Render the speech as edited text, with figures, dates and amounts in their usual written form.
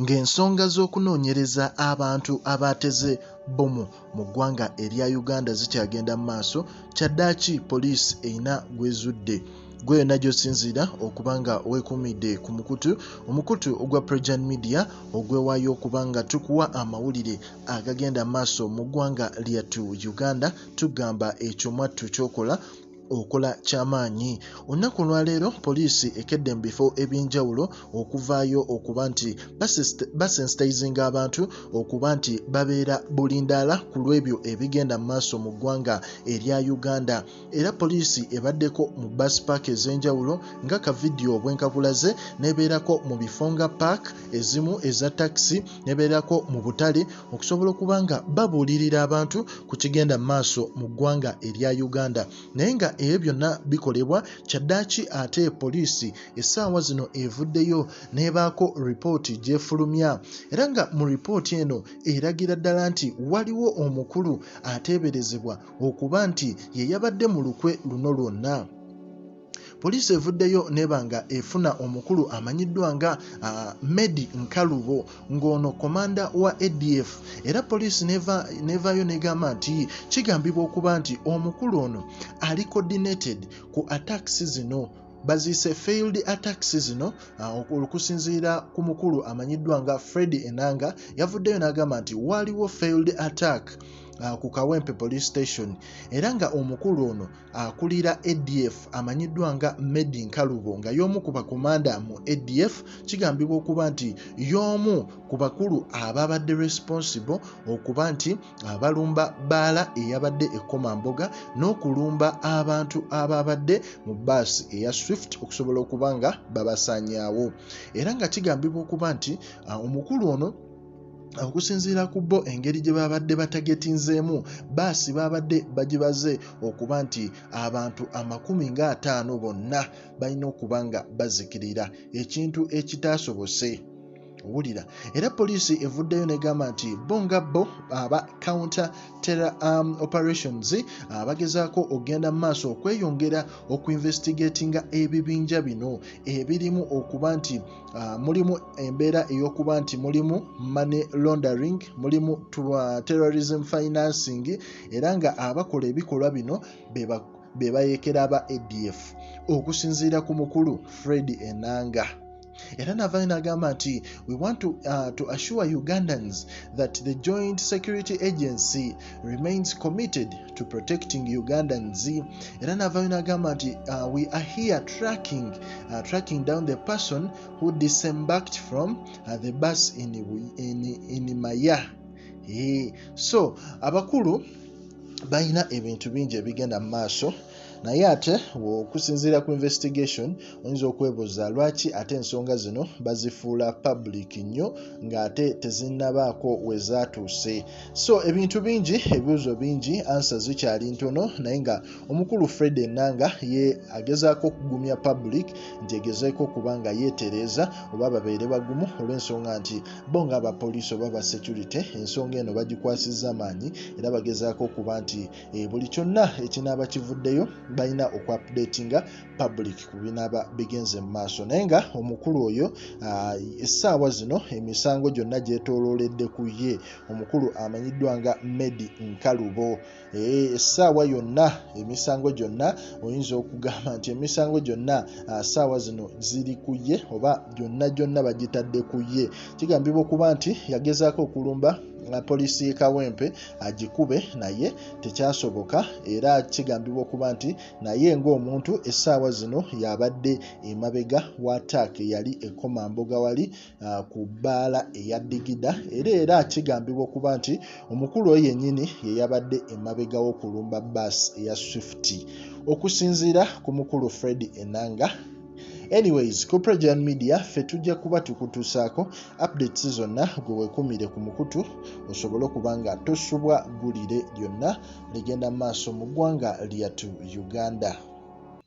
ng'ensonga z'okunoonyereza abantu abateze bbomu mu ggwanga erya Uganda zikyagenda mu maaso, kyaddaaki poliisi erina gwezudde. Gwe yonna gy'osinziira okuba nga weekuumidde ku omukutu ogwa Prejan Media ogwewaayo okuba nga tukuwa amawulire agagenda mu maaso mu ggwanga lyattu Uganda, tugamba ekyo mwattu ky'okola okola kyamaanyi. Olunaku lwaleero poliisi ekedde mu bifo eby'enjawulo okuvaayo okuba nti basensitizinga abantu okuba nti babeera bulindaala ku lw'ebyo ebigenda mu maaso mu ggwanga erya Uganda. Era poliisi ebaddeko mu bus park ez'enjawulo nga ka vidiyo bwenkakulaze, nebeerako mu bifo nga park ezimu eza taxi, nebeerako mu butale okusobola okuba nga babuulirira abantu ku kigenda mu maaso mu ggwanga erya Uganda. Naye nga ebyo byonna bikolebwa, kyaddaaki ate poliisi essaawa zino evuddeyo n'ebaako ripooti gy'efulumya, era nga mu ripooti eno eragira ddala nti waliwo omukulu ateeberezebwa okuba nti ye yabadde mu lukwe luno lwonna. Poliisi evuddeyo neba nga efuna omukulu amanyiddwa nga Meddie Nkalubo, ng'ono komanda wa ADF, era poliisi nevaayo negamba nti kigambibwa okuba nti omukulu ono ali coordinated ku attacks zino, bazise failed attacks zino. Okusinziira ku mukulu amanyiddwa nga Enanga, yavuddeyo n'agamba nti waliwo failed attack ku Kawempe Police Station, era nga omukulu ono akulira ADF amanyiddwa nga Meddie Nkalubo, nga y'omu ku bakomanda mu ADF, kigambibwa okuba nti y'omu ku bakulu ababadde responsible okuba nti abalumba bbaala eyabadde e Komamboga n'okulumba abantu ababadde mu bbaasi eya Swift okusobola okuba nga babasaanyaawo. Era nga kigambibwa okuba nti omukulu ono okusinziira ku bo engeri gye babadde batagetinzeemu, baasi babadde bagibaze okuba nti abantu 50 bonna balina okuba nga bazikirira, ekintu ekitaasobose. Wulira, era poliisi evuddeyo negamba nti bo nga bo aba counter terror operations bagezaako okgenda mu maaso okweyongera okuinvestigatinga ebibinja bino ebirimu okuba nti mulimu embeera ey'okuba nti mulimu money laundering, mulimu terrorism financing, era nga abakola ebikolwa bino be bayeekera aba ADF okusinziira ku mukulu Enanga. Era navaayo n'agamba nti we want to assure Ugandans that the Joint Security Agency remains committed to protecting Ugandans. Era navaayo n'agamba nti we are here tracking down the person who disembarked from the bus in Maya. So abakulu balina ebintu bingi ebigenda mu maaso, naye ate okusinziira ku investigation oyinza okwebuuza lwaki ate ensonga zino bazifuula public nnyo ng'ate tezinnabaako we zaatuuse. So ebintu bingi, ebibuuzo bingi, ansa zikyali ntono, naye nga omukulu Enanga ye agezaako okugumya public nti egezeeko okuba nga yeetereeza oba babeere bagumu olw'ensonga nti bo nga abapoliisi oba ba security ensonga eno bagikwasizza maanyi, era bagezaako okuba nti buli kyonna ekinaaba kivuddeyo balina okuupdatinga public ku binaaba bigenze mu maaso. Naye nga omukulu oyo essaawa zino emisango gyonna gyetoolooledde ku ye, omukulu amanyiddwa nga Meddie Nkalubo. Essaawa yonna emisango gyonna oyinza okugamba nti emisango gyonna ssaawa zino ziri ku ye, oba gyonna bagitadde ku ye. Kigambibwa okuba nti yagezaako okulumba poliisi y'e Kawempe agikube naye tekyasoboka, era kigambibwa okuba nti naye ng'omuntu essaawa zino yabadde emabega wa attack eyali e Komamboga wali ku bbaala eya Digida, era kigambibwa okuba nti omukulu oyo yennyini ye yabadde emabega w'okulumba bbaasi eya Swift okusinziira ku mukulu Enanga. Anyways, ku Prejan Media ffe tujja kuba tukutuusaako updates zonna gwe weekuumire ku mukutu osobole okuba nga tosubwa ggulire lyonna ligenda mu maaso mu ggwanga lyattu Uganda.